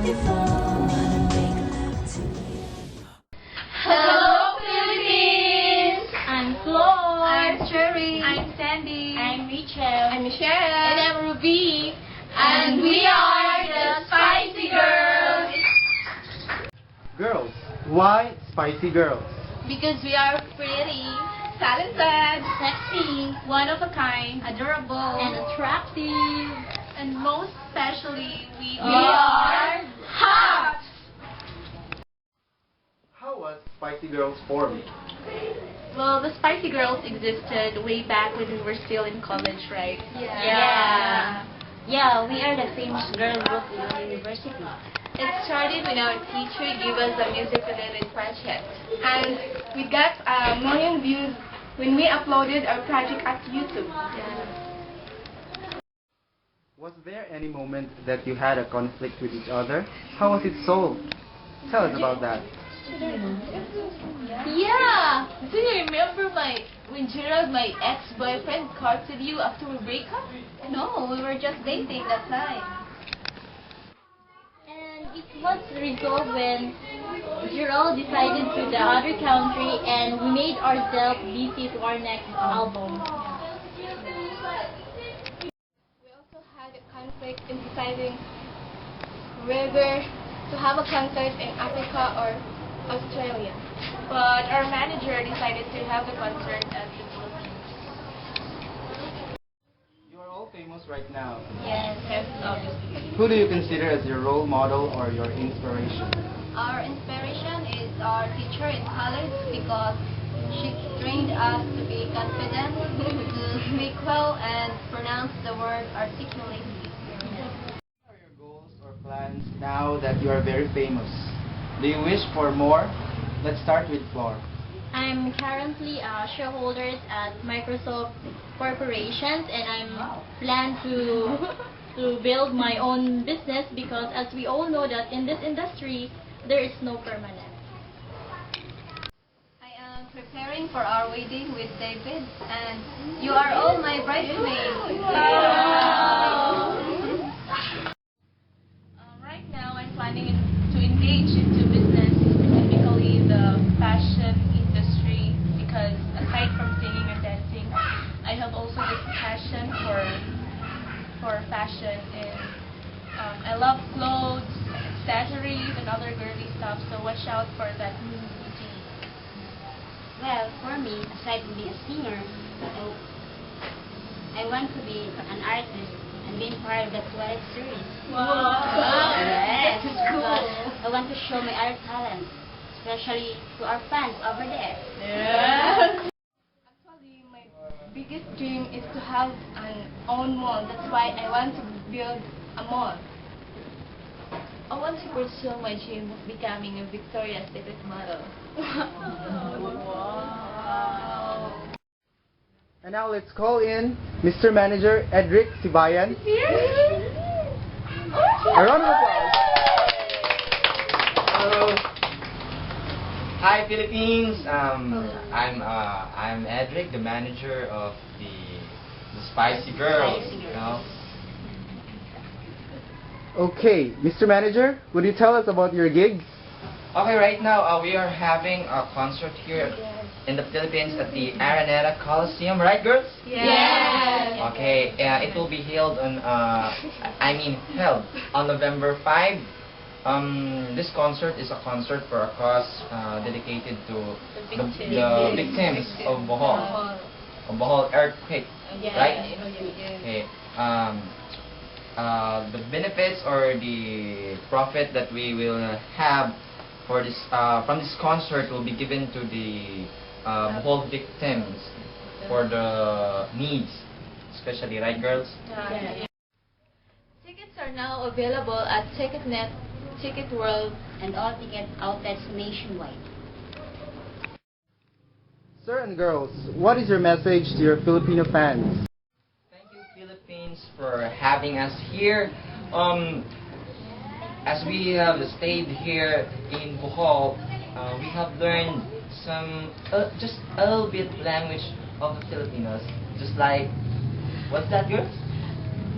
Hello, Philippines! I'm Flo. I'm Cherry. I'm Sandy. I'm Rachel. I'm Michelle. And I'm Ruby. And we are the Spicy Girls. Girls. Why Spicy Girls? Because we are pretty, Talented. sexy, one of a kind, Adorable. and attractive. And most especially, we are hot. How was Spicy Girls formed? Well, the Spicy Girls existed way back when we were still in college, right? Yeah, we are the famous girl group in our university. It started when our teacher gave us a music-related project. And we got a million views when we uploaded our project at YouTube. Was there any moment that you had a conflict with each other? How was it solved? Tell us about that. Yeah! Do you remember when Gerald, my ex-boyfriend, courted you after we break up? No, we were just dating that time. And it was resolved when Gerald decided to the other country and we made ourselves busy to our next album. We also had a conflict in deciding whether to have a concert in Africa or Australia. But our manager decided to have the concert at the Philippines. You are all famous right now. Yes. Yes, obviously. Who do you consider as your role model or your inspiration? Our inspiration is our teacher in college because she trained us to be confident, to speak well, and pronounce the word articulately. What are your goals or plans now that you are very famous? Do you wish for more? Let's start with Flor. I'm currently a shareholder at Microsoft Corporations and I'm plan to build my own business because as we all know that in this industry there is no permanent. I am preparing for our wedding with David and you are all my bridesmaids. Right now, I'm planning to engage into business, specifically the fashion industry, because aside from singing and dancing, I have also this passion for fashion, and I love clothes, accessories, and other girly stuff. So watch out for that new routine. Well, for me, aside from being a singer, I want to be an artist and being part of the Twilight series. Wow! Yes, That's cool. because I want to show my art talent, especially to our fans over there. Yeah. Actually, my biggest dream is to have an own mall. That's why I want to build a mall. I want to pursue my dream of becoming a Victoria's Secret model. Wow. And now let's call in Mr. Manager Edric Sibayan. A round of applause. Hello. Hi Philippines. I'm Edric, the manager of the Spicy Girls. You know. Okay, Mr. Manager, would you tell us about your gigs? Okay, right now we are having a concert here in the Philippines at the Araneta Coliseum, right, girls? Yes. Okay, it will be held on held on November 5. This concert is a concert for a cause dedicated to the victims of Bohol earthquake, right? Okay. The benefits or the profit that we will have for this from this concert will be given to the Bohol victims for the needs, especially, right, girls? Yeah. Tickets are now available at TicketNet, Ticket World, And all ticket outlets nationwide. Sir and girls, what is your message to your Filipino fans? Thank you, Philippines, for having us here. As we have stayed here in Bohol, we have learned some just a little bit language of the Filipinos, just like what's that, girls?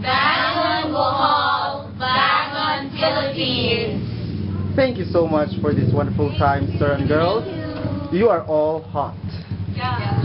Bangon Bohol, Bangon Philippines. Thank you so much for this wonderful time, sir and girls. You are all hot. Yeah.